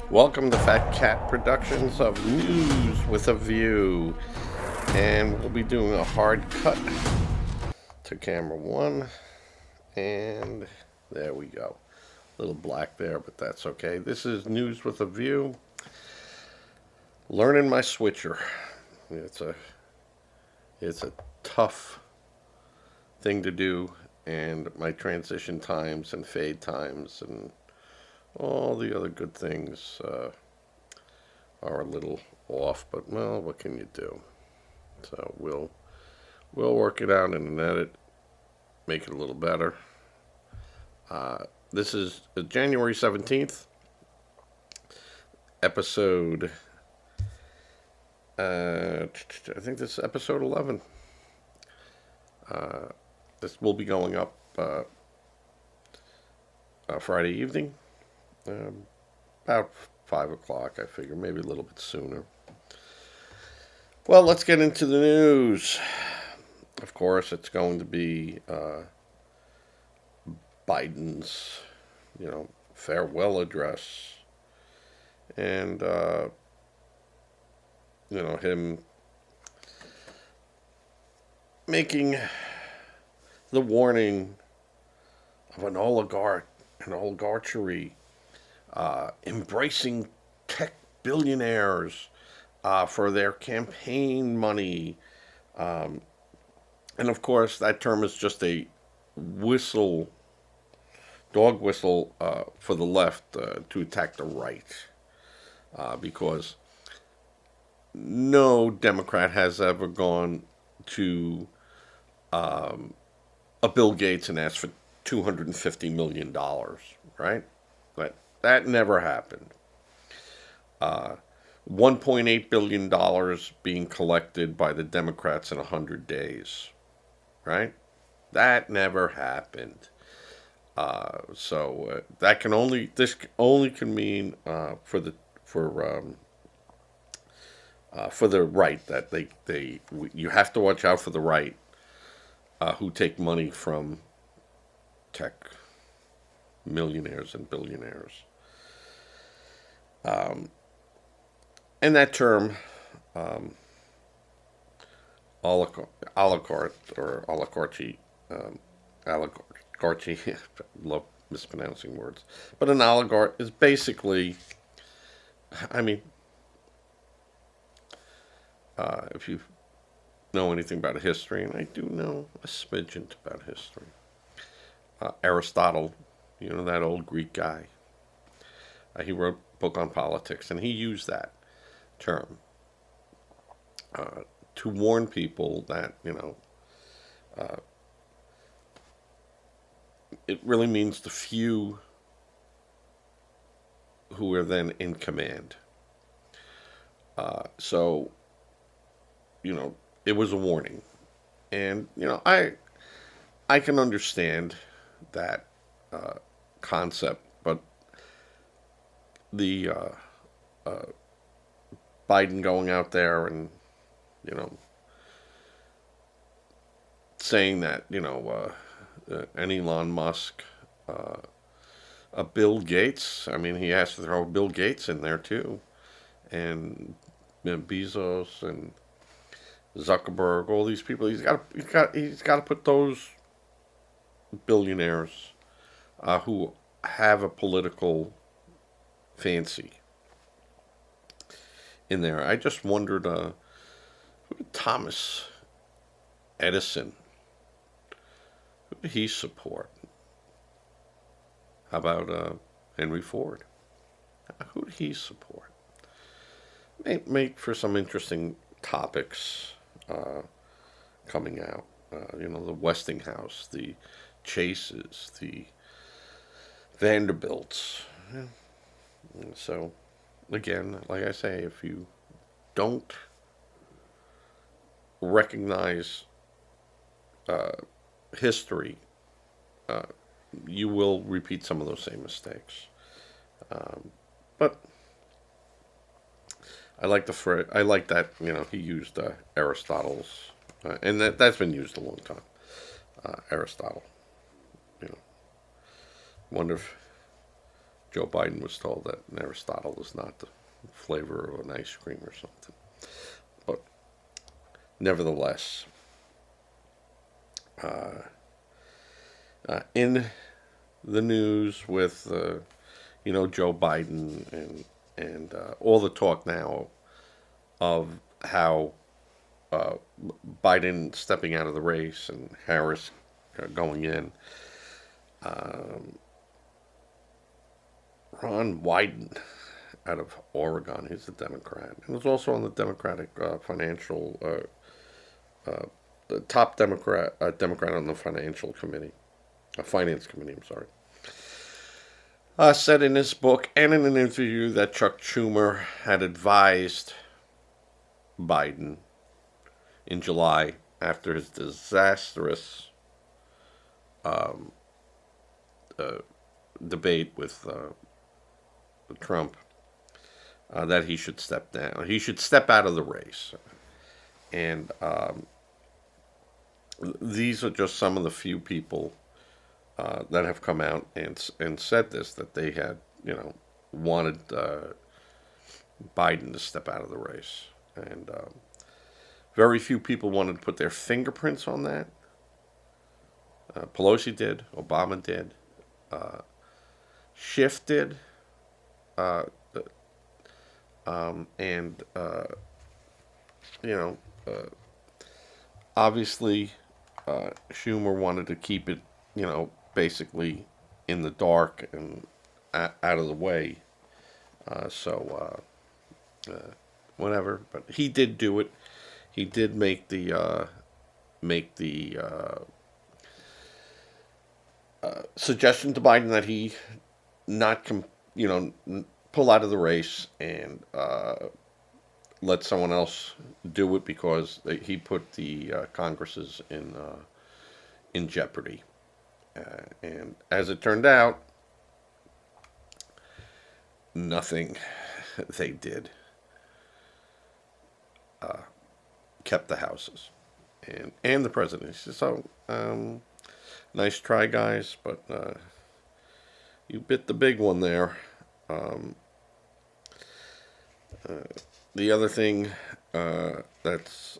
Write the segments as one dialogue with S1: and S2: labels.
S1: Welcome to Fat Cat Productions of News with a View. And we'll be doing a hard cut to camera one. And there we go. A little black there, but that's okay. This is News with a View. Learning my switcher. It's a tough thing to do, and my transition times and fade times and all the other good things are a little off, but well, what can you do? So we'll work it out in an edit, make it a little better. This is January 17th, episode. I think this is episode 11. This will be going up Friday evening, about 5 o'clock, I figure, maybe a little bit sooner. Well, let's get into the news. Of course, it's going to be Biden's, farewell address, and him making the warning of an oligarchy, embracing tech billionaires for their campaign money. And of course, that term is just a dog whistle for the left to attack the right. Because no Democrat has ever gone to a Bill Gates and asked for $250 million, right? But that never happened. $1.8 billion being collected by the Democrats in 100 days, right? That never happened. So this only can mean for the right, that you have to watch out for the right who take money from tech millionaires and billionaires. And that term, oligarchy, love mispronouncing words, but an oligarch is basically, if you know anything about history, and I do know a smidgen about history, Aristotle, that old Greek guy, he wrote a book on politics, and he used that term to warn people that, it really means the few who are then in command. So, it was a warning. And, I can understand that concept, but the Biden going out there and, saying that, an Elon Musk, a Bill Gates, he has to throw Bill Gates in there too, and Bezos and Zuckerberg, all these people. He's got to put those billionaires who have a political fancy in there. I just wondered, who did Thomas Edison, who did he support? How about Henry Ford? Who did he support? Make for some interesting topics coming out. The Westinghouse, the Chases, the Vanderbilts. Yeah. So, again, like I say, if you don't recognize history, you will repeat some of those same mistakes. But I like that he used Aristotle's, and that's been used a long time. Aristotle. Wonder if Joe Biden was told that Aristotle is not the flavor of an ice cream or something. But nevertheless, in the news with Joe Biden and all the talk now of how Biden stepping out of the race and Harris going in. Ron Wyden out of Oregon, he's a Democrat, and was also on the Democratic financial, the top Democrat on the financial committee, finance committee. I'm sorry. Said in his book and in an interview that Chuck Schumer had advised Biden in July after his disastrous debate with Trump that he should step down. He should step out of the race. And these are just some of the few people that have come out and said this, that they had, wanted Biden to step out of the race. And very few people wanted to put their fingerprints on that. Pelosi did. Obama did. Schiff did. And obviously, Schumer wanted to keep it, basically in the dark and out of the way. Whatever. But he did do it. He did make the suggestion to Biden that he not pull out of the race and let someone else do it because he put the Congresses in jeopardy. And as it turned out, nothing they did kept the houses and the presidency. So nice try, guys, but you bit the big one there. The other thing that's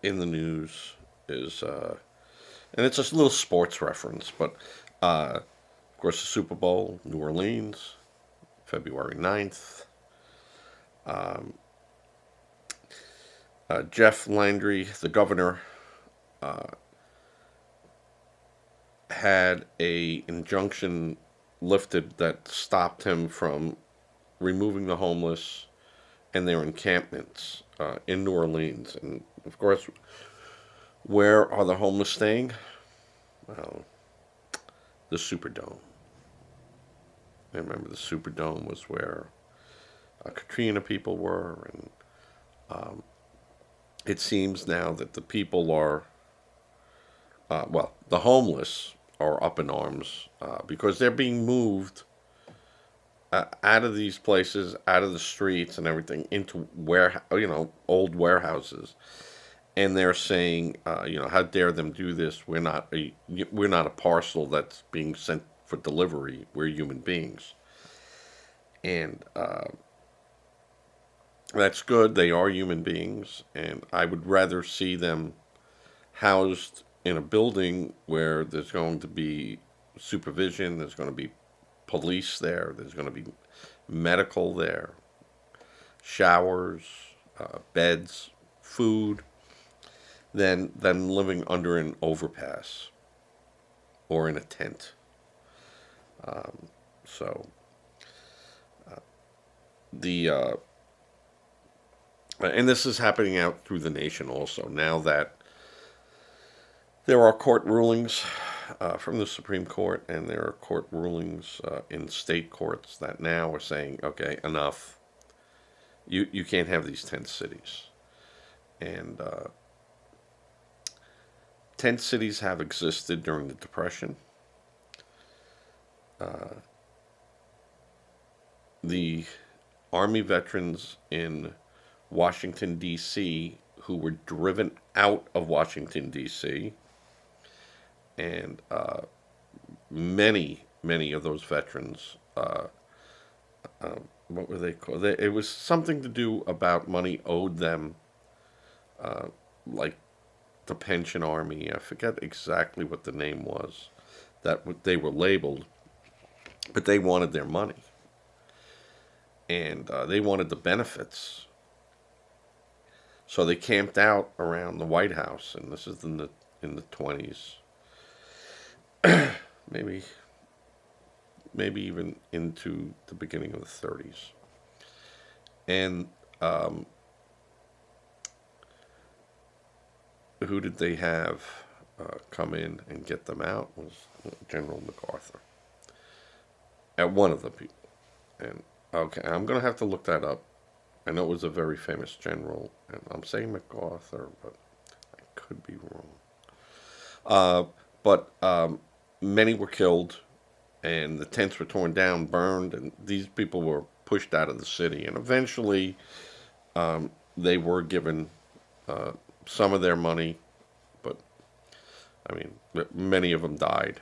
S1: in the news is, and it's a little sports reference, but of course the Super Bowl, New Orleans, February 9th. Jeff Landry, the governor, had a injunction lifted that stopped him from removing the homeless and their encampments in New Orleans. And of course, where are the homeless staying? Well, the Superdome. I remember the Superdome was where Katrina people were, and it seems now that the people are, the homeless are up in arms because they're being moved out of these places, out of the streets and everything, into old warehouses, and they're saying, how dare them do this? We're not a parcel that's being sent for delivery. We're human beings, and that's good. They are human beings, and I would rather see them housed in a building where there's going to be supervision, there's going to be police there, there's going to be medical there, showers, beds, food, than living under an overpass or in a tent. And this is happening out through the nation also, now that there are court rulings from the Supreme Court, and there are court rulings in state courts that now are saying, okay, enough. You can't have these tent cities. And tent cities have existed during the Depression. The Army veterans in Washington, D.C., who were driven out of Washington, D.C., and many many of those veterans. What were they called? It was something to do about money owed them, like the Pension Army. I forget exactly what the name was that they were labeled, but they wanted their money, and they wanted the benefits. So they camped out around the White House, and this is in the 20s, maybe even into the beginning of the 30s. And who did they have come in and get them out? Was General MacArthur. At one of the people. And okay, I'm going to have to look that up. I know it was a very famous general, and I'm saying MacArthur, but I could be wrong. But many were killed, and the tents were torn down, burned, and these people were pushed out of the city. And eventually, they were given some of their money, but I mean, many of them died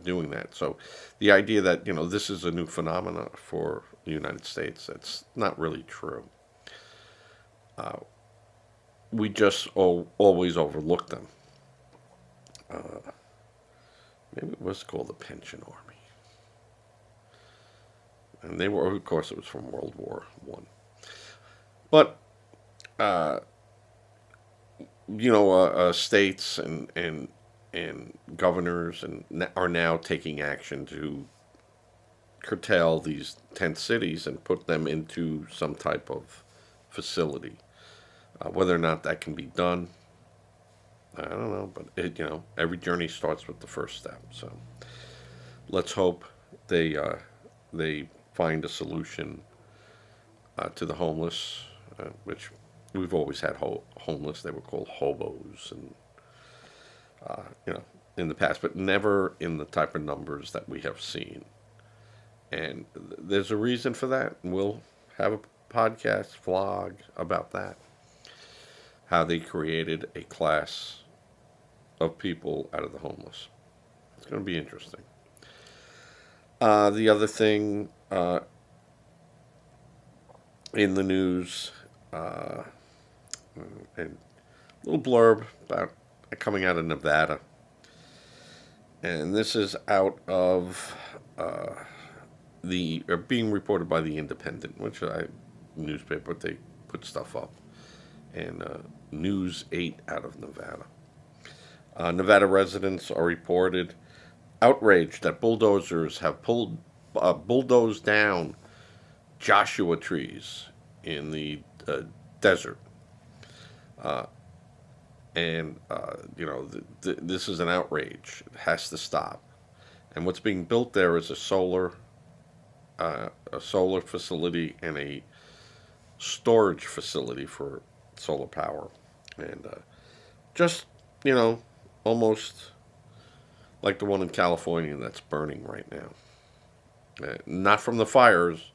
S1: doing that. So the idea that, this is a new phenomena for the United States, that's not really true. We just always overlook them. Maybe it was called the Pension Army. And they were, of course, it was from World War One. But, states and governors are now taking action to curtail these tent cities and put them into some type of facility. Whether or not that can be done, I don't know. But every journey starts with the first step. So let's hope they find a solution to the homeless, which we've always had homeless. They were called hobos, and in the past, but never in the type of numbers that we have seen. And there's a reason for that, and we'll have a podcast vlog about that. How they created a class of people out of the homeless. It's going to be interesting. The other thing in the news, and a little blurb about coming out of Nevada. And this is out of being reported by the Independent, which newspaper, they put stuff up. And News 8 out of Nevada. Nevada residents are reported outraged that bulldozers have bulldozed down Joshua trees in the desert. This is an outrage. It has to stop. And what's being built there is a solar facility and a storage facility for solar power. And just, almost like the one in California that's burning right now. Not from the fires,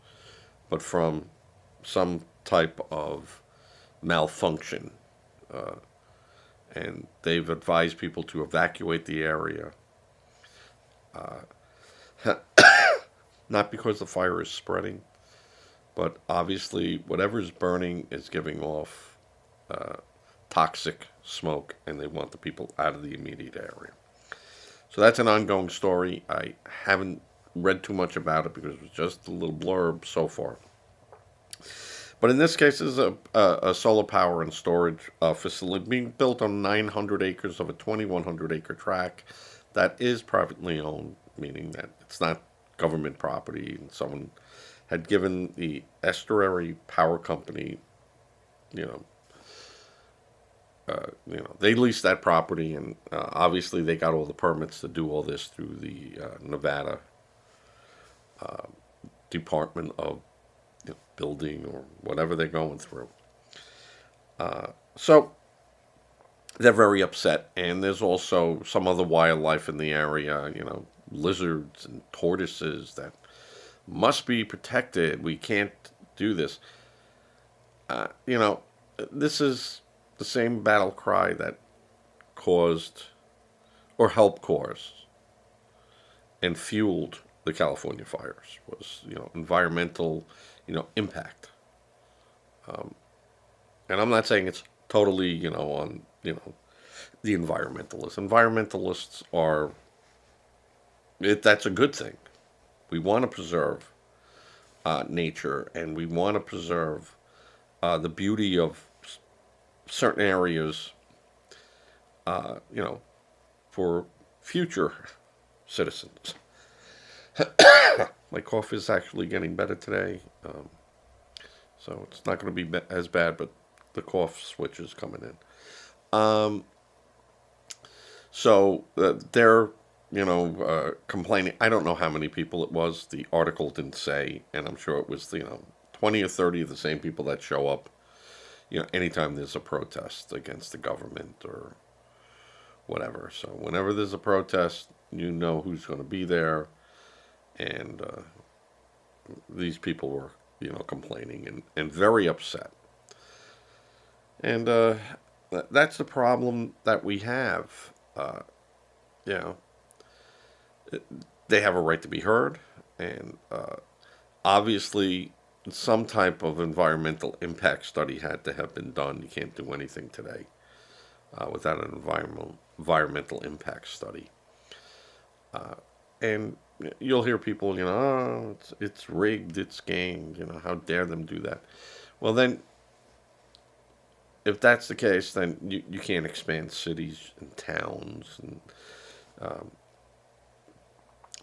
S1: but from some type of malfunction. And they've advised people to evacuate the area. Not because the fire is spreading, but obviously whatever is burning is giving off toxic smoke, and they want the people out of the immediate area. So that's an ongoing story. I haven't read too much about it because it was just a little blurb so far. But in this case, this is a solar power and storage facility being built on 900 acres of a 2,100 acre tract that is privately owned, meaning that it's not government property. And someone had given the Estuary Power Company, they leased that property, and obviously they got all the permits to do all this through the Nevada Department of Building or whatever they're going through. So they're very upset, and there's also some other wildlife in the area, lizards and tortoises that must be protected. We can't do this. This is the same battle cry that caused or helped cause and fueled the California fires was, environmental, impact. And I'm not saying it's totally, on, the environmentalists. Environmentalists are, that's a good thing. We want to preserve nature, and we want to preserve the beauty of certain areas, you know, for future citizens. My cough is actually getting better today, so it's not going to be as bad, but the cough switch is coming in. So they're, complaining. I don't know how many people it was. The article didn't say, and I'm sure it was, 20 or 30 of the same people that show up, anytime there's a protest against the government or whatever. So whenever there's a protest, you know who's going to be there, and these people were, complaining and very upset. And that's the problem that we have. You know, they have a right to be heard, and obviously, some type of environmental impact study had to have been done. You can't do anything today without an environmental impact study. And you'll hear people, oh, it's rigged, it's gamed, how dare them do that? Well, then, if that's the case, then you can't expand cities and towns, and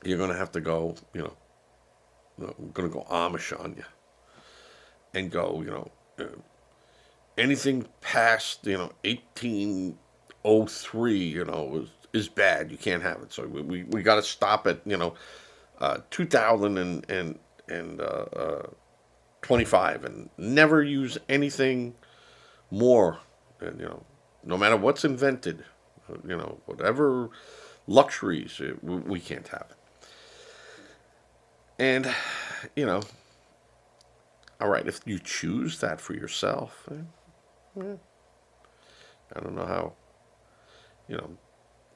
S1: you're going to have to go, going to go Amish on you and go, anything past, 1803, is bad. You can't have it. So we got to stop at, 2025 and never use anything more, and, no matter what's invented, whatever luxuries, we can't have it. And, all right, if you choose that for yourself, I don't know how,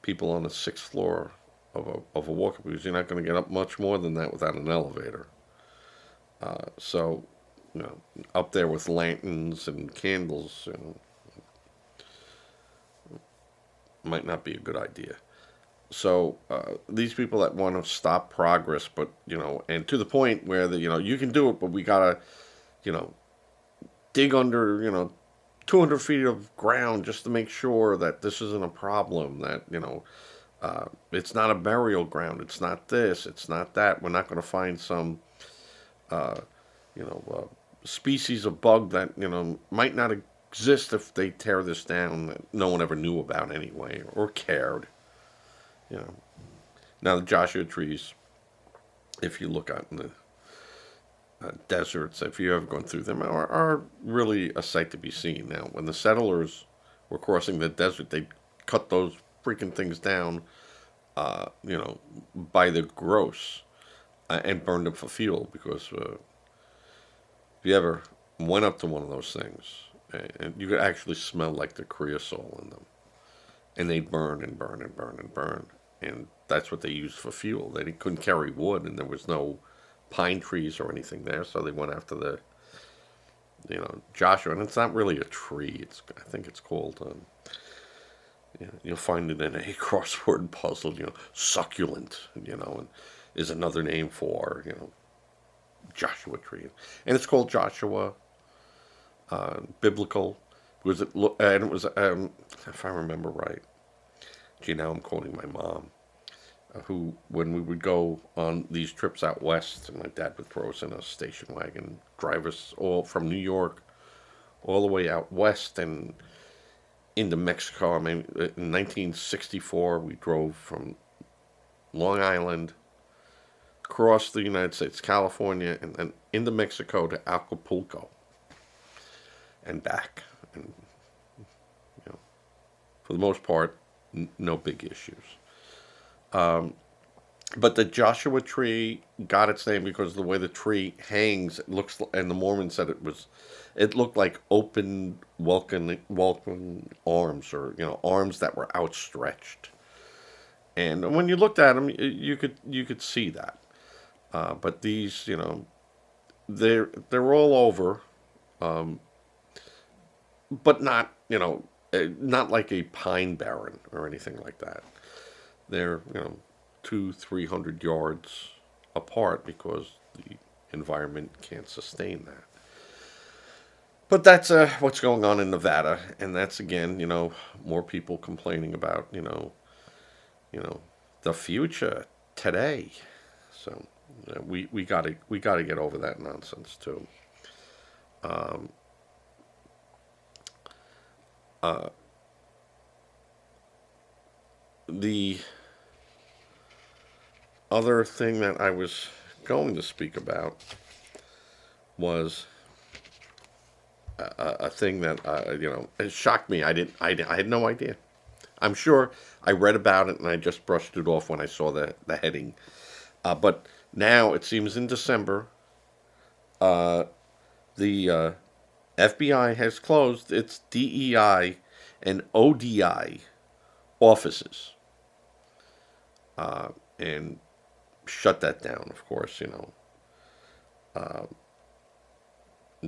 S1: people on the sixth floor of a walk-up, because you're not going to get up much more than that without an elevator. So, up there with lanterns and candles, might not be a good idea. So these people that want to stop progress, but and to the point where you can do it, but we gotta dig under 200 feet of ground just to make sure that this isn't a problem. That it's not a burial ground. It's not this. It's not that. We're not going to find some species of bug that might not exist if they tear this down, that no one ever knew about anyway or cared. Now the Joshua trees, if you look out in the deserts, if you ever gone through them, are really a sight to be seen. Now, when the settlers were crossing the desert, they cut those freaking things down, by the gross, and burned them for fuel, because if you ever went up to one of those things, and you could actually smell like the creosote in them, and they'd burn and burn and burn and burn, and that's what they used for fuel. They couldn't carry wood, and there was no pine trees or anything there, so they went after the Joshua. And it's not really a tree. I think it's called you'll find it in a crossword puzzle, succulent, and is another name for Joshua tree, and it's called Joshua, biblical, because it was, if I remember right. Gee, now I'm quoting my mom, who, when we would go on these trips out west, and my dad would throw us in a station wagon, drive us all from New York all the way out west and into Mexico. I mean, in 1964, we drove from Long Island across the United States, California, and then into Mexico to Acapulco and back. And, for the most part, no big issues. But the Joshua tree got its name because of the way the tree hangs. It looks, and the Mormon said it looked like open, welcoming arms, or arms that were outstretched. And when you looked at them, you could see that. But these, they're all over, um, but not, not like a pine barren or anything like that. They're, 200-300 yards apart because the environment can't sustain that. But that's what's going on in Nevada, and that's again, more people complaining about, you know, the future today. So we gotta get over that nonsense too. Um, uh, the other thing that I was going to speak about was a thing that it shocked me. I had no idea. I'm sure I read about it and I just brushed it off when I saw the heading. But now it seems in December, uh, the FBI has closed its DEI and ODI offices, and shut that down. Of course, uh,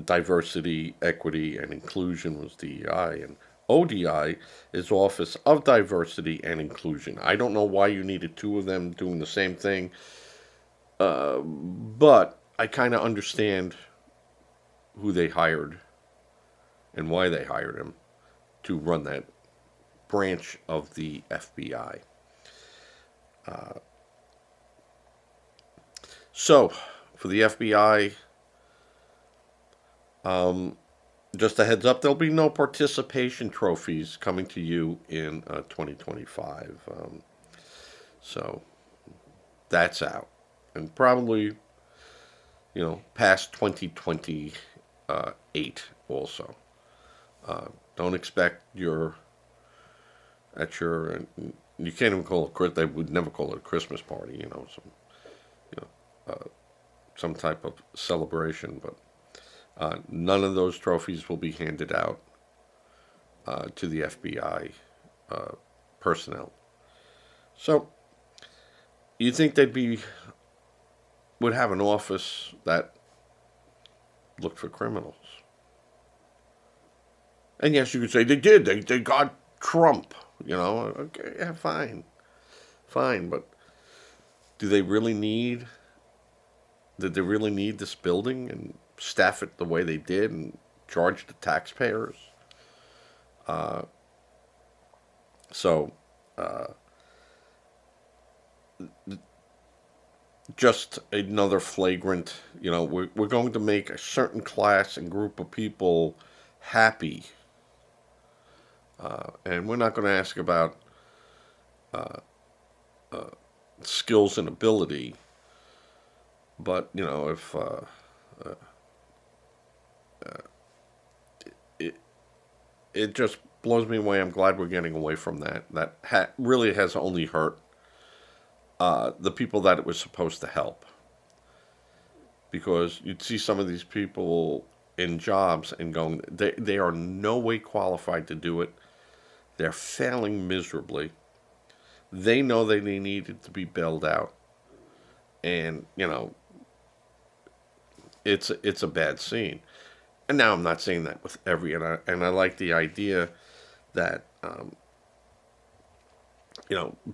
S1: diversity, equity, and inclusion was DEI, and ODI is Office of Diversity and Inclusion. I don't know why you needed two of them doing the same thing, but I kind of understand who they hired and why they hired him to run that branch of the FBI. So, for the FBI, um, just a heads up, there'll be no participation trophies coming to you in 2025. So, that's out. And probably, past 2028 also. Don't expect you can't even call it, they would never call it a Christmas party, you know, some type of celebration, but none of those trophies will be handed out to the FBI personnel. So you think would have an office that looked for criminals? And yes, you could say they did. They got Trump. Okay, yeah, fine, fine. But do they really need? Did they really need this building and staff it the way they did and charge the taxpayers? Uh, so, uh, just another flagrant. We're going to make a certain class and group of people happy, and we're not going to ask about uh, uh, skills and ability. But if uh, it it just blows me away. I'm glad we're getting away from that. That really has only hurt the people that it was supposed to help. Because you'd see some of these people in jobs and going, they are no way qualified to do it. They're failing miserably. They know that they needed to be bailed out, and it's a bad scene. And now I'm not saying that with every, and I like the idea that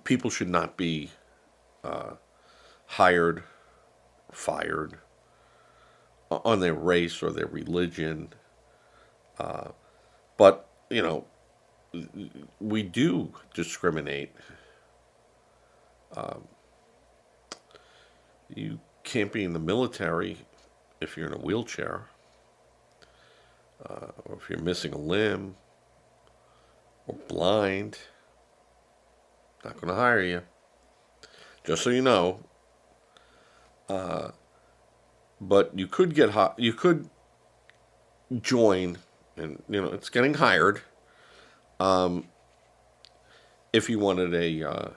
S1: people should not be uh, hired, fired on their race or their religion, but we do discriminate. Um, you can't be in the military if you're in a wheelchair, or if you're missing a limb or blind. Not going to hire you. Just so you know. Uh, but you could you could join, and it's getting hired. Um, if you wanted a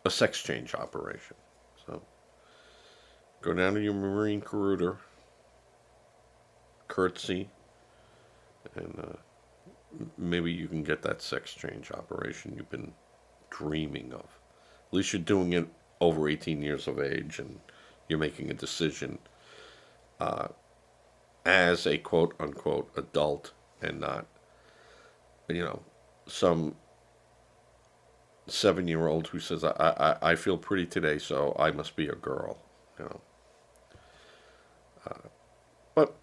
S1: sex change operation, so go down to your Marine recruiter, curtsy, and maybe you can get that sex change operation you've been dreaming of. At least you're doing it over 18 years of age and you're making a decision as a quote unquote adult and not, some 7-year-old who says, I feel pretty today, so I must be a girl, you know. But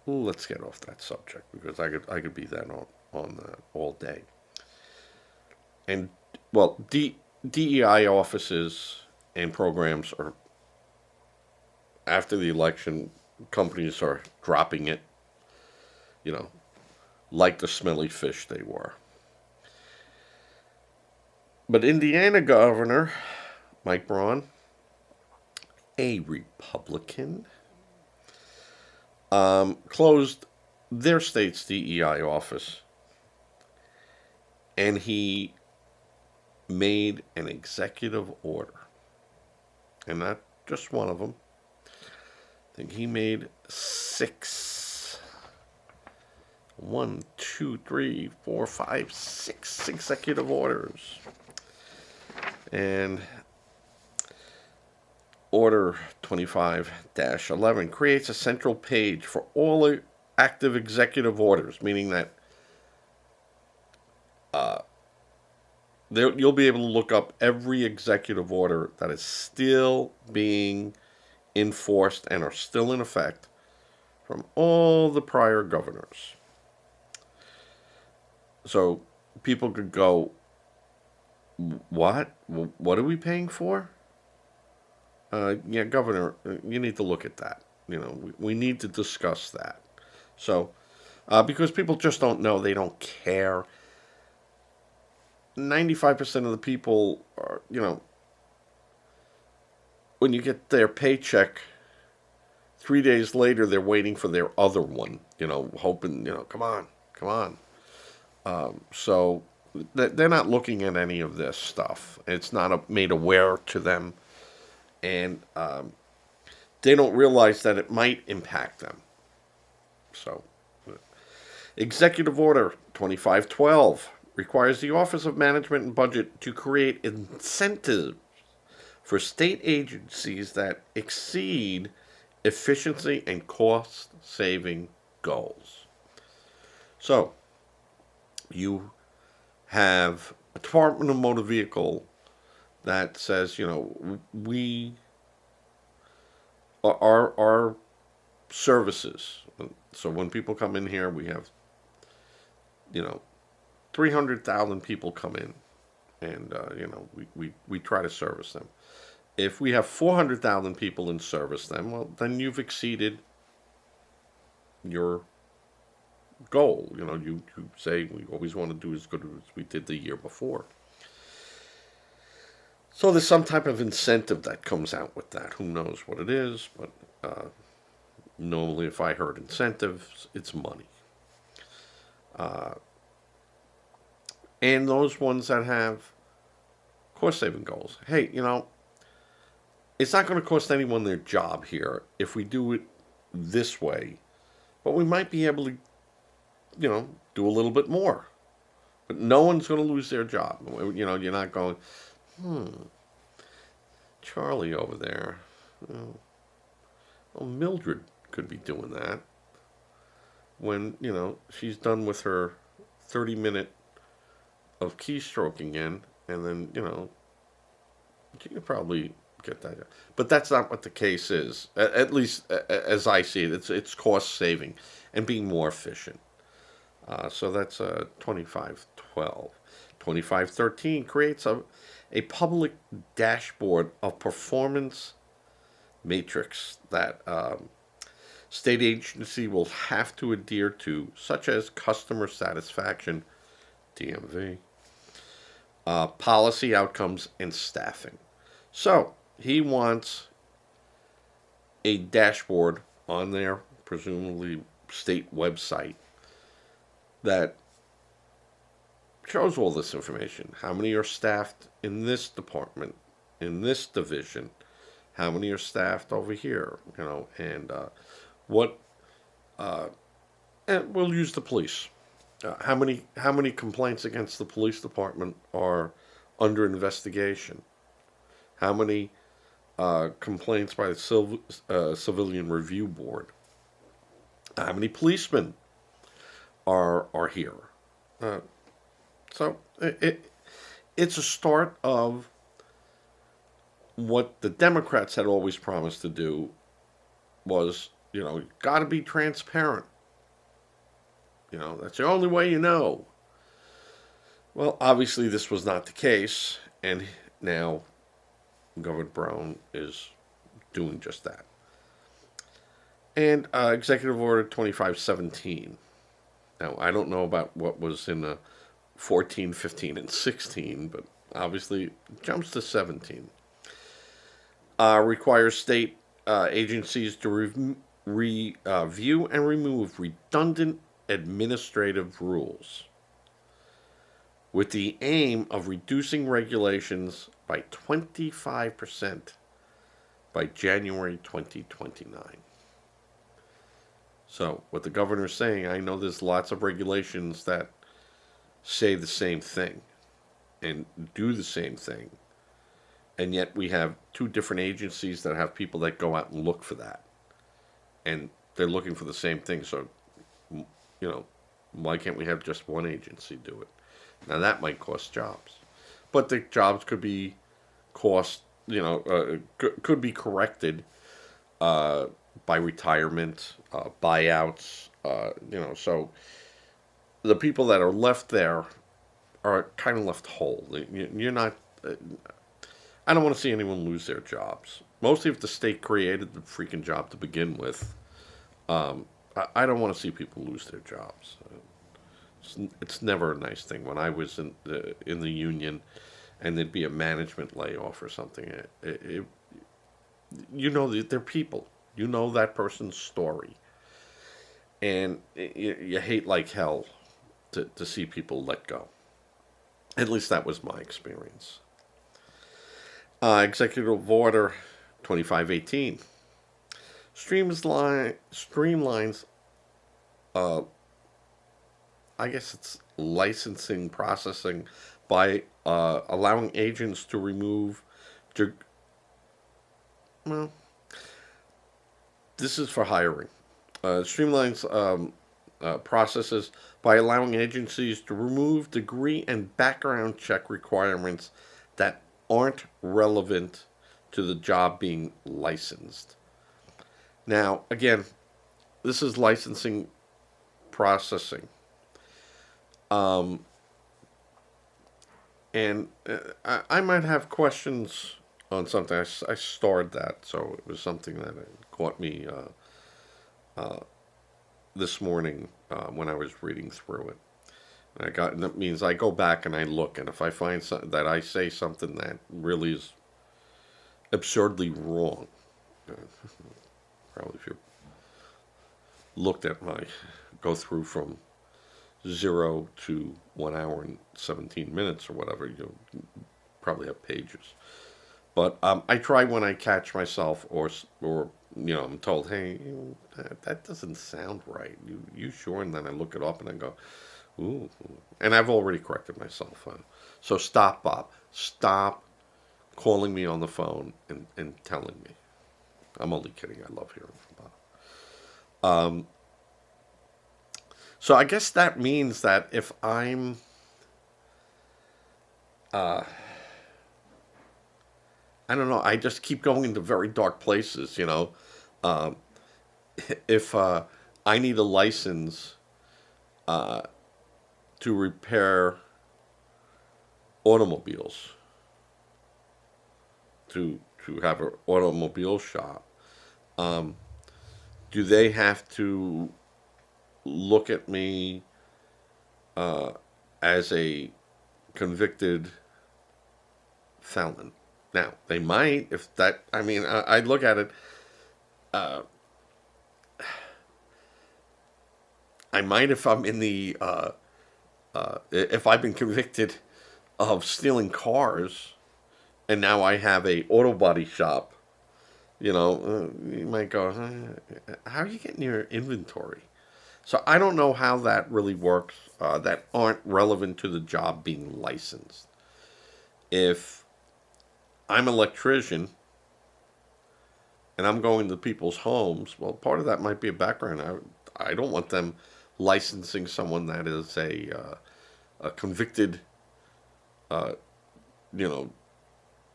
S1: let's get off that subject because I could be that on all day. And well, DEI offices and programs are after the election. Companies are dropping it, like the smelly fish they were. But Indiana Governor Mike Braun, a Republican, closed their state's DEI office, and he made an executive order, and not just one of them. I think he made 6. 1, 2, 3, 4, 5, 6 executive orders. And Order 25-11 creates a central page for all active executive orders, meaning that you'll be able to look up every executive order that is still being enforced and are still in effect from all the prior governors. So people could go, what? What are we paying for? Yeah, Governor, you need to look at that. We need to discuss that. So, because people just don't know, they don't care. 95% of the people are, when you get their paycheck, 3 days later, they're waiting for their other one, hoping, come on. So they're not looking at any of this stuff. It's not made aware to them. And they don't realize that it might impact them. So, Executive Order 2512 requires the Office of Management and Budget to create incentives for state agencies that exceed efficiency and cost-saving goals. So, you have a Department of Motor Vehicle that says, we our services. So when people come in here, we have, 300,000 people come in, and we try to service them. If we have 400,000 people and service them, well, then you've exceeded your goal. You say we always want to do as good as we did the year before. So there's some type of incentive that comes out with that. Who knows what it is, but normally if I heard incentives, it's money. And those ones that have cost-saving goals. Hey, it's not going to cost anyone their job here if we do it this way, but we might be able to, do a little bit more. But no one's going to lose their job. You're not going, Charlie over there. Well, Mildred could be doing that when, she's done with her 30-minute of keystroking in, and then, she could probably get that. But that's not what the case is. At least as I see it, it's cost saving and being more efficient. So that's 2512. 2513 creates a public dashboard of performance matrix that state agency will have to adhere to, such as customer satisfaction, DMV, policy outcomes, and staffing. So he wants a dashboard on their presumably state website that shows all this information. How many are staffed in this department, in this division? How many are staffed over here? And what? And we'll use the police. How many complaints against the police department are under investigation? How many complaints by the Civilian Review Board? How many policemen are here? Uh, so it's a start of what the Democrats had always promised to do was, got to be transparent. That's the only way you know. Well, obviously, this was not the case, and now Governor Brown is doing just that. And Executive Order 2517. Now, I don't know about what was in 14, 15, and 16, but obviously it jumps to 17. Requires state agencies to review and remove redundant administrative rules with the aim of reducing regulations by 25% by January 2029. So, what the governor's saying, I know there's lots of regulations that say the same thing and do the same thing. And yet we have two different agencies that have people that go out and look for that. And they're looking for the same thing. So, why can't we have just one agency do it? Now, that might cost jobs. But the jobs could be could be corrected by retirement, buyouts, so the people that are left there are kind of left whole. You're not. I don't want to see anyone lose their jobs. Mostly if the state created the freaking job to begin with. I don't want to see people lose their jobs. It's never a nice thing. When I was in the union, and there'd be a management layoff or something, they're people. You know that person's story, and you hate like hell to see people let go. At least that was my experience. Executive Order 2518 streamlines, I guess it's licensing processing by allowing agents to remove. Well, this is for hiring. Streamlines processes by allowing agencies to remove degree and background check requirements that aren't relevant to the job being licensed. Now, again, this is licensing processing. And I might have questions on something. I starred that, so it was something that caught me this morning when I was reading through it. And that means I go back and I look, and if I find that I say something that really is absurdly wrong, probably if you looked at my go through from 0 to 1 hour and 17 minutes or whatever, you probably have pages. But I try when I catch myself, or I'm told, hey, that doesn't sound right. You sure? And then I look it up and I go, ooh. And I've already corrected myself. So stop, Bob. Stop calling me on the phone and telling me. I'm only kidding. I love hearing from Bob. So I guess that means that if I'm I don't know, I just keep going into very dark places, If I need a license to repair automobiles, to have an automobile shop, do they have to look at me as a convicted felon? Now, they might, if that, I'd look at it, I might if I'm in the, if I've been convicted of stealing cars, and now I have a auto body shop, you might go, how are you getting your inventory? So I don't know how that really works, that aren't relevant to the job being licensed. If I'm an electrician and I'm going to people's homes. Well, part of that might be a background. I don't want them licensing someone that is a convicted, uh, you know,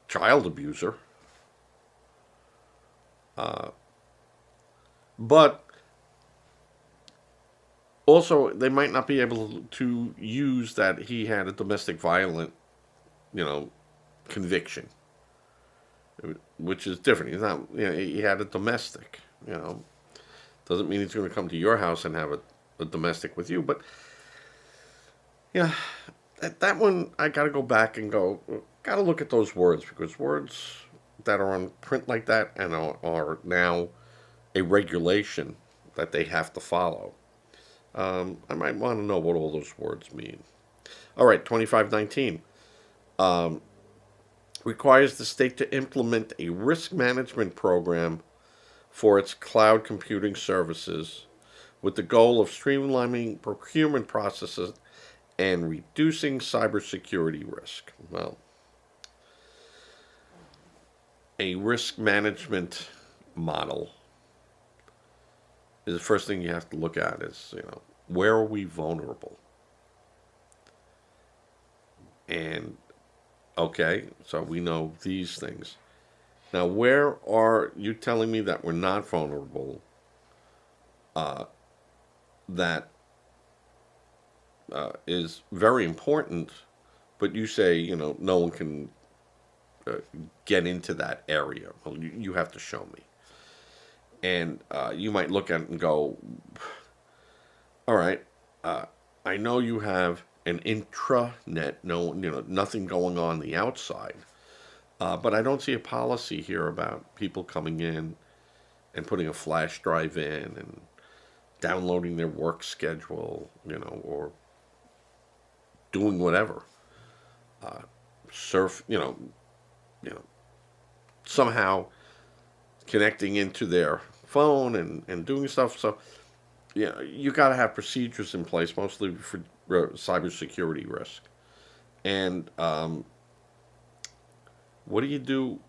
S1: child abuser. Uh, but also, they might not be able to use that he had a domestic violent, you know, conviction, which is different. He's not, he had a domestic, you know. Doesn't mean he's going to come to your house and have a domestic with you. But, yeah, that one, I got to go back and got to look at those words because words that are on print like that and are now a regulation that they have to follow. I might want to know what all those words mean. All right, 2519 requires the state to implement a risk management program for its cloud computing services with the goal of streamlining procurement processes and reducing cybersecurity risk. Well, a risk management model is the first thing you have to look at is, where are we vulnerable? And okay, so we know these things. Now, where are you telling me that we're not vulnerable? That is very important, but you say, no one can uh, get into that area. Well, you have to show me. And you might look at it and go, all right, I know you have an intranet, nothing going on the outside, but I don't see a policy here about people coming in and putting a flash drive in and downloading their work schedule, or doing whatever, surf, somehow connecting into their phone and doing stuff. So, you got to have procedures in place, mostly for cybersecurity risk. And what do you do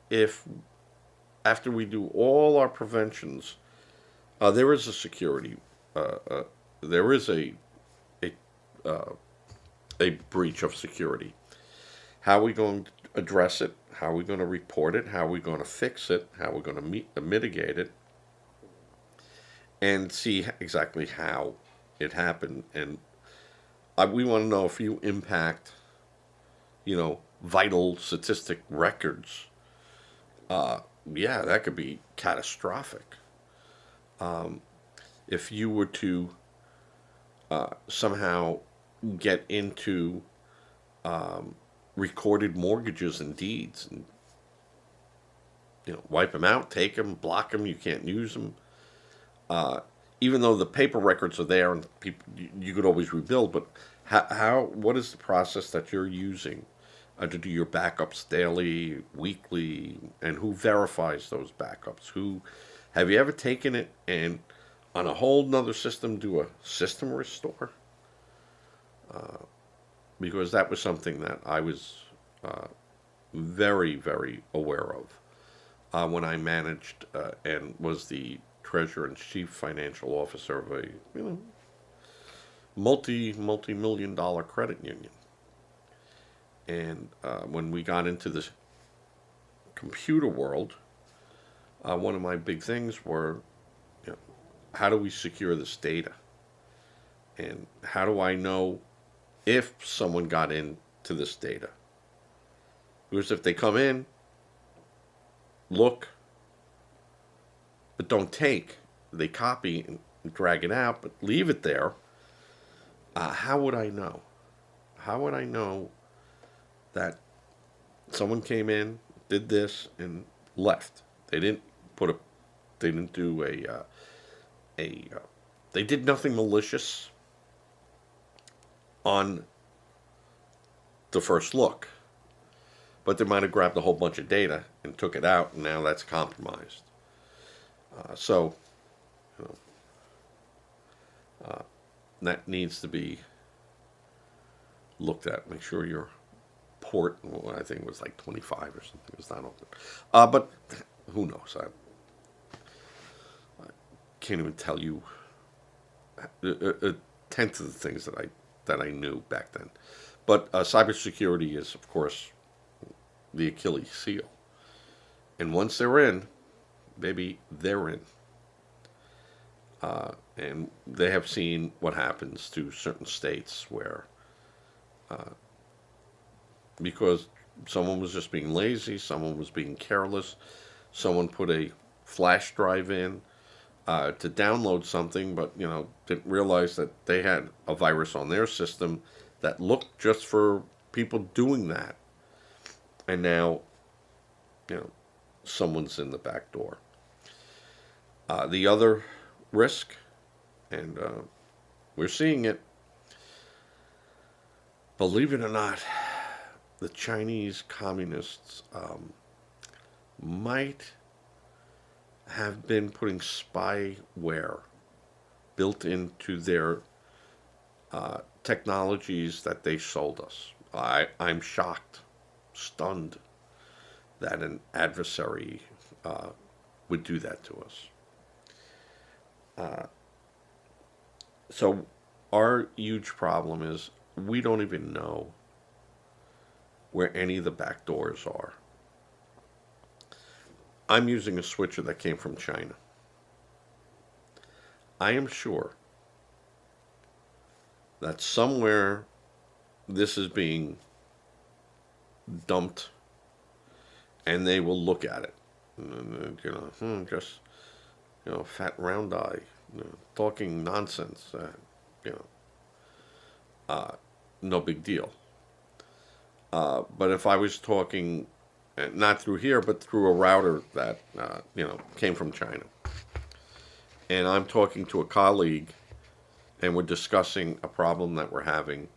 S1: if, after we do all our preventions, there is a security, there is a uh, a breach of security? How are we going to address it? How are we going to report it? How are we going to fix it? How are we going to mitigate it? And see exactly how it happened. And we want to know if you impact, vital statistic records. Yeah, that could be catastrophic. If you were to somehow get into recorded mortgages and deeds and wipe them out, take them, block them, you can't use them. Even though the paper records are there and people, you could always rebuild, but what is the process that you're using to do your backups daily, weekly, and who verifies those backups? Who have you ever taken it and on a whole nother system do a system restore? Because that was something that I was very, very aware of when I managed and was the treasurer and chief financial officer of a multi-million dollar credit union. And when we got into this computer world, one of my big things were, how do we secure this data? And how do I know if someone got into this data? Because if they come in, look, but don't take, they copy and drag it out, but leave it there, how would I know? How would I know that someone came in, did this, and left? They didn't they didn't do they did nothing malicious on the first look, but they might have grabbed a whole bunch of data and took it out, and now that's compromised. So, you that needs to be looked at. Make sure you're port. Well, I think it was like 25 or something. It was not open. But who knows? I can't even tell you a tenth of the things that I knew back then. But cybersecurity is, of course, the Achilles heel. And once they're in, baby, they're in. And they have seen what happens to certain states where, because someone was just being lazy, someone was being careless, someone put a flash drive in to download something, but didn't realize that they had a virus on their system that looked just for people doing that, and now, someone's in the back door. The other risk, and we're seeing it, believe it or not, the Chinese communists might have been putting spyware built into their technologies that they sold us. I'm shocked, stunned that an adversary would do that to us. So our huge problem is we don't even know where any of the back doors are. I'm using a switcher that came from China. I am sure that somewhere this is being dumped, and they will look at it. And, just fat round eye, talking nonsense. No big deal. But if I was talking, not through here, but through a router that came from China, and I'm talking to a colleague, and we're discussing a problem that we're having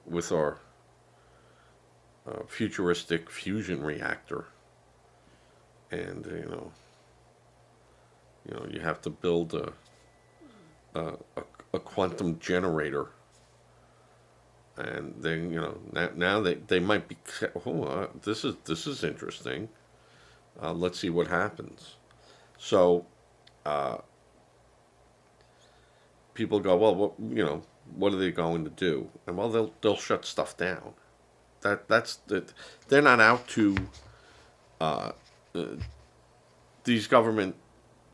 S1: with our futuristic fusion reactor, and you have to build a quantum generator, and then now they might be, this is interesting. Let's see what happens. So people go, well, what are they going to do? And well, they'll shut stuff down. They're not out to these government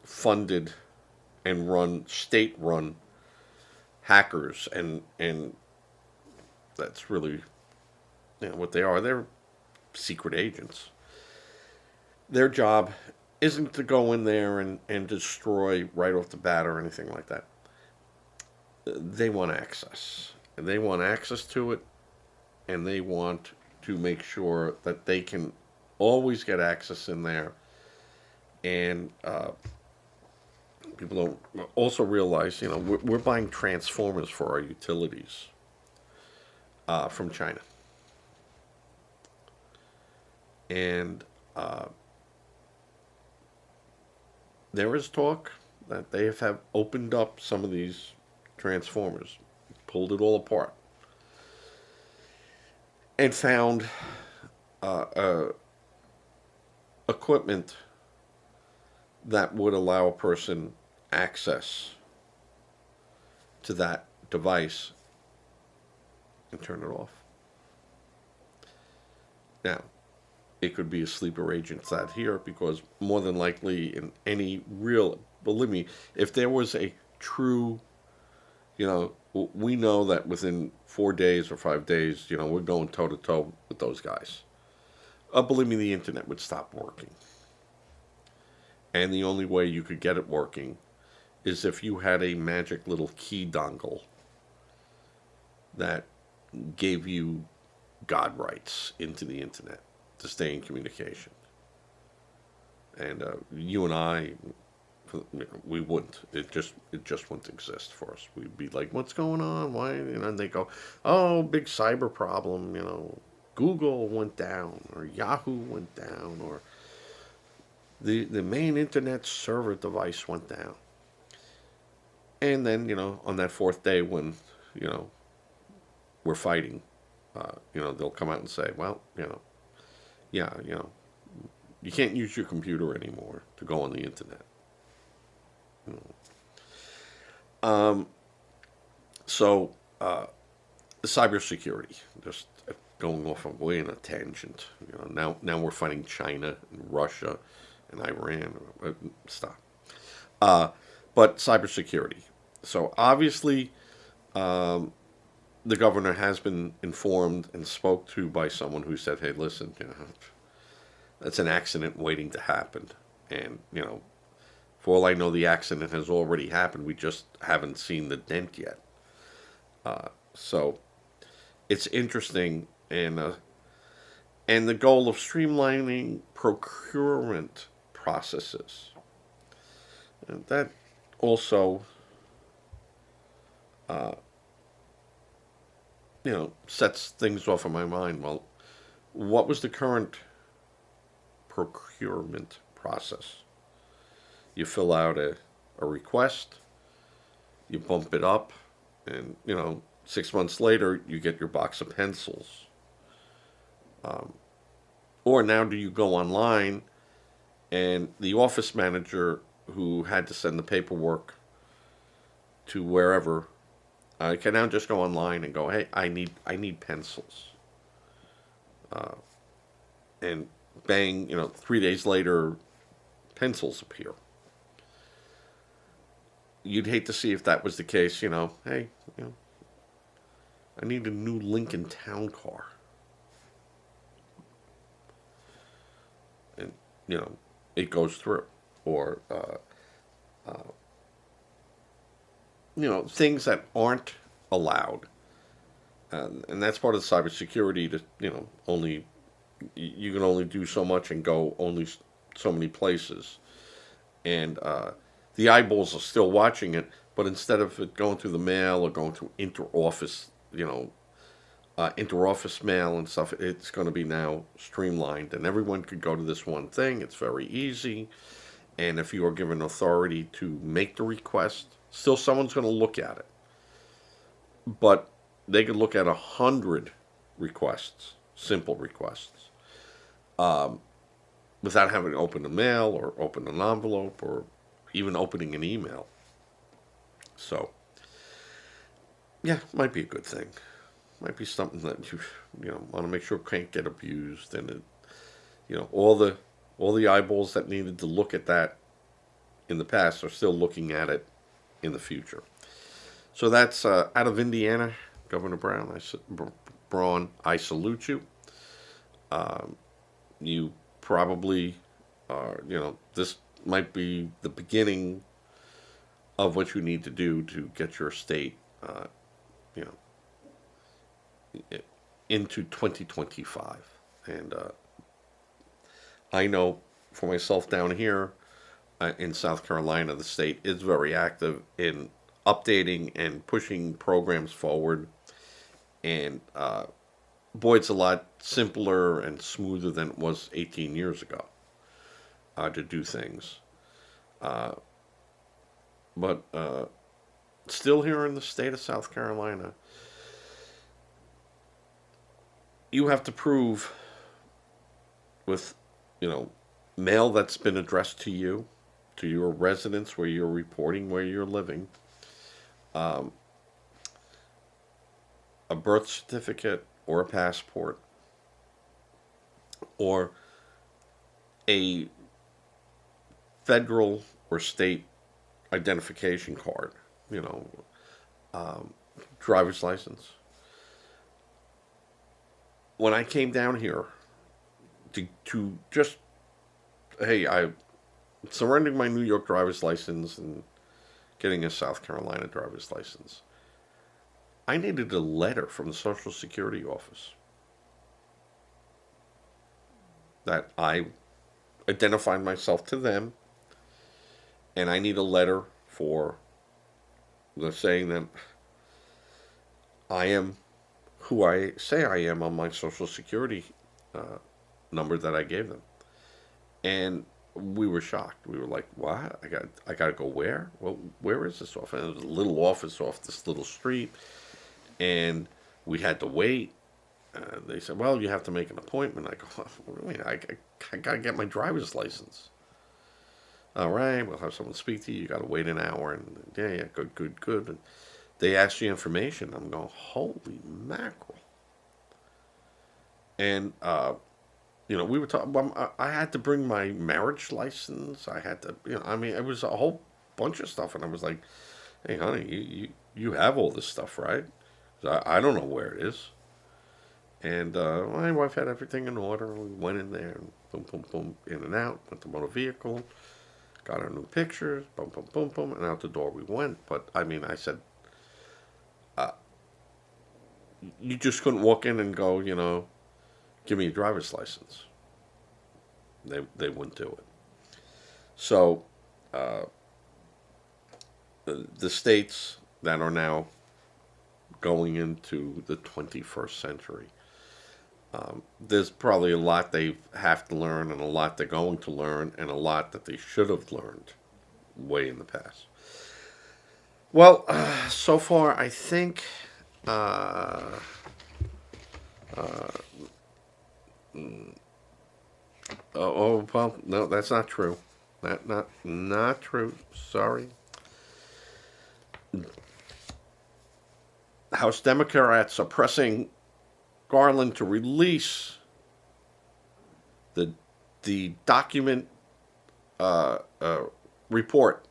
S1: funded and state run hackers, and that's really what they are. They're secret agents. Their job isn't to go in there and destroy right off the bat or anything like that. They want access. And they want access to it, and they want to make sure that they can always get access in there. And people don't also realize, we're buying transformers for our utilities from China. And there is talk that they have opened up some of these transformers, pulled it all apart, and found equipment that would allow a person access to that device and turn it off. Now, it could be a sleeper agent that's here, because more than likely in any real, believe me, if there was a true, we know that within 4 days or 5 days, we're going toe to toe with those guys. Believe me, the internet would stop working. And the only way you could get it working is if you had a magic little key dongle that gave you God rights into the internet to stay in communication. And you and I, we wouldn't. It just wouldn't exist for us. We'd be like, "What's going on? Why?" And they go, "Oh, big cyber problem. Google went down, or Yahoo went down, or the main internet server device went down." And then on that fourth day, when we're fighting. They'll come out and say, well, yeah, you can't use your computer anymore to go on the internet. You know. So, cybersecurity, just going off on way in a tangent. Now we're fighting China and Russia and Iran. Stop. Uh, but cybersecurity. So obviously, um, the governor has been informed and spoke to by someone who said, "Hey, listen, that's an accident waiting to happen," and for all I know, the accident has already happened. We just haven't seen the dent yet. So it's interesting, and the goal of streamlining procurement processes. And that also, uh, sets things off in my mind. Well, what was the current procurement process? You fill out a request, you bump it up, and 6 months later you get your box of pencils. Um, or now do you go online and the office manager who had to send the paperwork to wherever can now just go online and go, hey, I need pencils, uh, and bang, 3 days later, pencils appear. You'd hate to see if that was the case. Hey, I need a new Lincoln Town Car, and it goes through, or uh, things that aren't allowed, and that's part of the cybersecurity. To only you can only do so much and go only so many places, and the eyeballs are still watching it. But instead of it going through the mail or going through interoffice mail and stuff, it's going to be now streamlined, and everyone could go to this one thing. It's very easy, and if you are given authority to make the request, still someone's going to look at it, but they could look at 100 requests, simple requests, um, without having to open the mail or open an envelope or even opening an email. So, yeah, might be a good thing. Might be something that you want to make sure can't get abused, and all the eyeballs that needed to look at that in the past are still looking at it in the future. So that's out of Indiana, Governor Brown. Braun, I salute you. Um, you probably are. This might be the beginning of what you need to do to get your state, you know, into 2025. And I know for myself down here in South Carolina, the state is very active in updating and pushing programs forward. And boy, it's a lot simpler and smoother than it was 18 years ago to do things. Uh, but still, here in the state of South Carolina, you have to prove with, mail that's been addressed to your residence where you're reporting where you're living, um, a birth certificate or a passport, or a federal or state identification card, you know, um, driver's license. When I came down here to just, hey, I surrendering my New York driver's license and getting a South Carolina driver's license, I needed a letter from the Social Security office that I identified myself to them, and I need a letter for the saying that I am who I say I am on my Social Security uh, number that I gave them. And we were shocked. We were like, "What? I got to go where? Well, where is this office?" And it was a little office off this little street, and We had to wait. They said, well, you have to make an appointment. I go, what do you mean? I got to get my driver's license. All right, we'll have someone speak to you. You got to wait an hour. And yeah, good, good, good. And they ask you information. I'm going, holy mackerel. And, we were talking, I had to bring my marriage license. I had to, it was a whole bunch of stuff. And I was like, hey, honey, you have all this stuff, right? I don't know where it is. And my wife had everything in order. We went in there and boom, boom, boom, in and out, went to motor vehicle, got our new pictures, boom, boom, boom, boom, and out the door we went. But I said, you just couldn't walk in and go, give me a driver's license. They wouldn't do it. So the states that are now going into the 21st century, there's probably a lot they have to learn and a lot they're going to learn and a lot that they should have learned way in the past. Well, so far I think well, no, that's not true. Not true. Sorry. House Democrats are pressing Garland to release the document report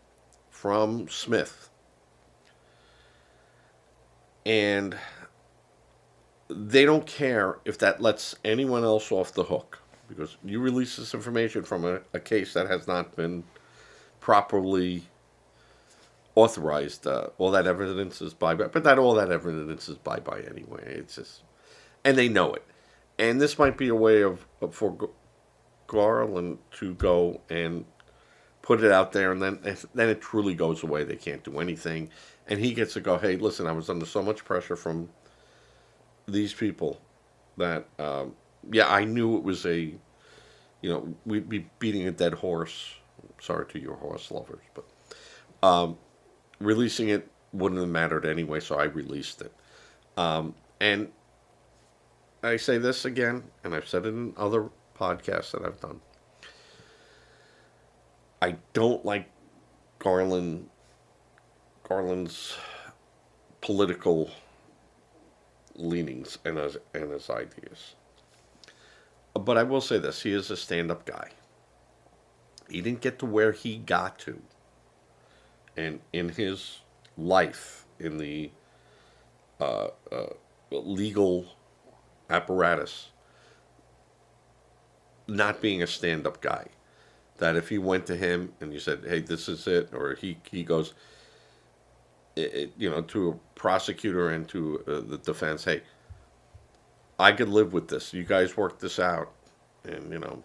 S1: from Smith, and they don't care if that lets anyone else off the hook, because you release this information from a case that has not been properly authorized. All that evidence is bye-bye, but all that evidence is bye-bye anyway. It's just, and they know it. And this might be a way for Garland to go and put it out there, and then it truly goes away. They can't do anything, and he gets to go, hey, listen, I was under so much pressure from these people that, I knew it was we'd be beating a dead horse. Sorry to your horse lovers, but releasing it wouldn't have mattered anyway, so I released it. And I say this again, and I've said it in other podcasts that I've done. I don't like Garland's political leanings and his ideas. But I will say this, he is a stand-up guy. He didn't get to where he got to. And in his life, in the legal apparatus, not being a stand-up guy. That if you went to him and you said, hey, this is it, or he goes, to a prosecutor and to the defense, hey, I could live with this. You guys work this out, and,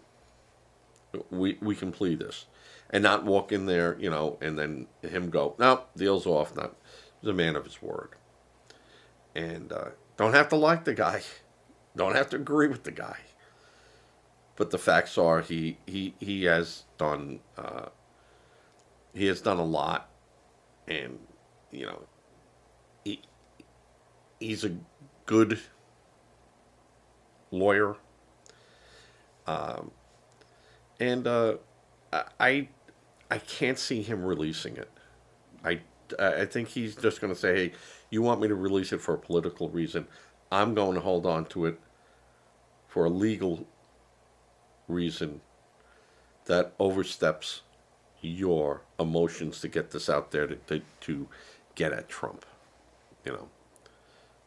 S1: we can plead this. And not walk in there, and then him go, no, deal's off. Not, he's a man of his word. And don't have to like the guy. Don't have to agree with the guy. But the facts are he has done a lot, and he's a good lawyer, and I can't see him releasing it. I think he's just going to say, hey, you want me to release it for a political reason? I'm going to hold on to it for a legal reason that oversteps your emotions to get this out there to get at Trump.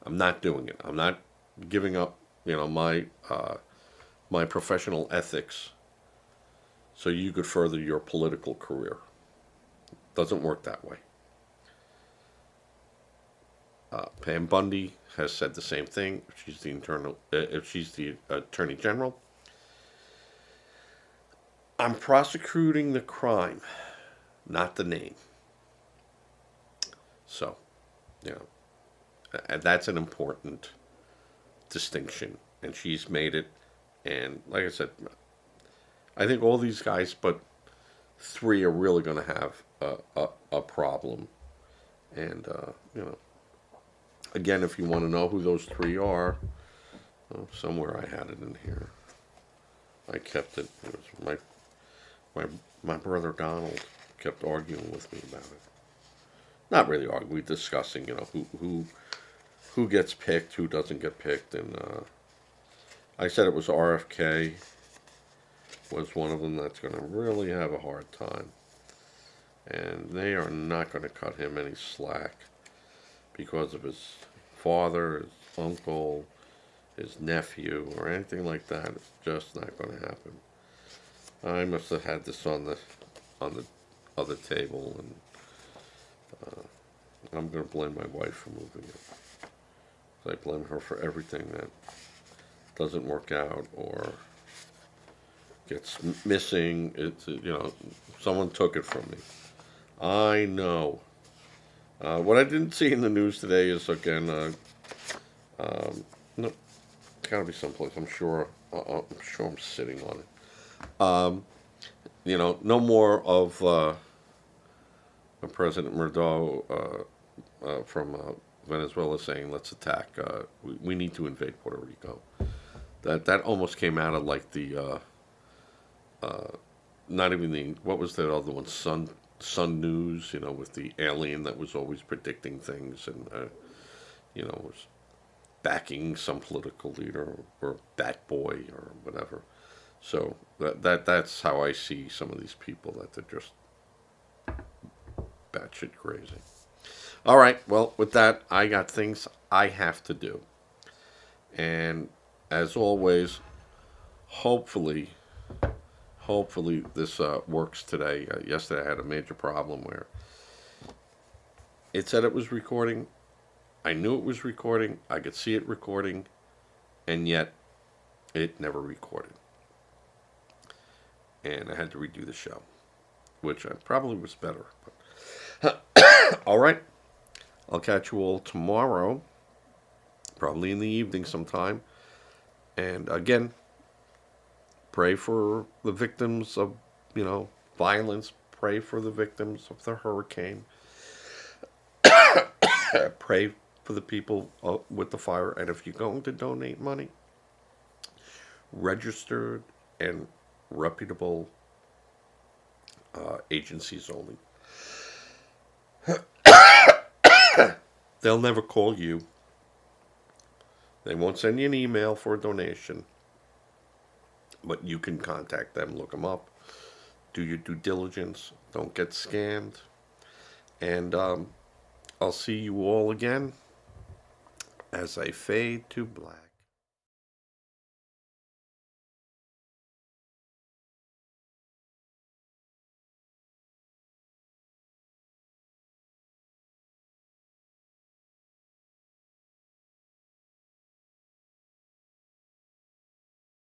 S1: I'm not doing it. I'm not giving up, my professional ethics so you could further your political career. Doesn't work that way. Pam Bundy has said the same thing. She's the Attorney General. I'm prosecuting the crime, not the name. So, and that's an important distinction, and she's made it. And like I said, I think all these guys, but 3 are really going to have a problem. And Again, if you want to know who those three are, somewhere I had it in here. I kept it. It was my my brother Donald kept arguing with me about it. Not really arguing, discussing, who gets picked, who doesn't get picked, and I said it was RFK was one of them that's going to really have a hard time, and they are not going to cut him any slack because of his father, his uncle, his nephew, or anything like that. It's just not going to happen. I must have had this on the other table, and I'm going to blame my wife for moving it. I blame her for everything that doesn't work out or gets missing. It's, someone took it from me. I know. What I didn't see in the news today is, again, no, it's got to be someplace. I'm sure I'm sitting on it. No more of President Murdo from Venezuela saying, "Let's attack. We need to invade Puerto Rico." That almost came out of like the not even the, what was that other one, Sun News, with the alien that was always predicting things, and was backing some political leader or bat boy or whatever. So that's how I see some of these people, that they're just batshit crazy. All right, well, with that, I got things I have to do. And as always, hopefully this works today. Yesterday I had a major problem where it said it was recording. I knew it was recording. I could see it recording. And yet it never recorded. And I had to redo the show, which probably was better. But all right. I'll catch you all tomorrow, probably in the evening sometime. And again, pray for the victims of, violence. Pray for the victims of the hurricane. Pray for the people with the fire. And if you're going to donate money, registered and reputable agencies only. They'll never call you. They won't send you an email for a donation. But you can contact them, look them up, do your due diligence, don't get scammed. And I'll see you all again as I fade to black.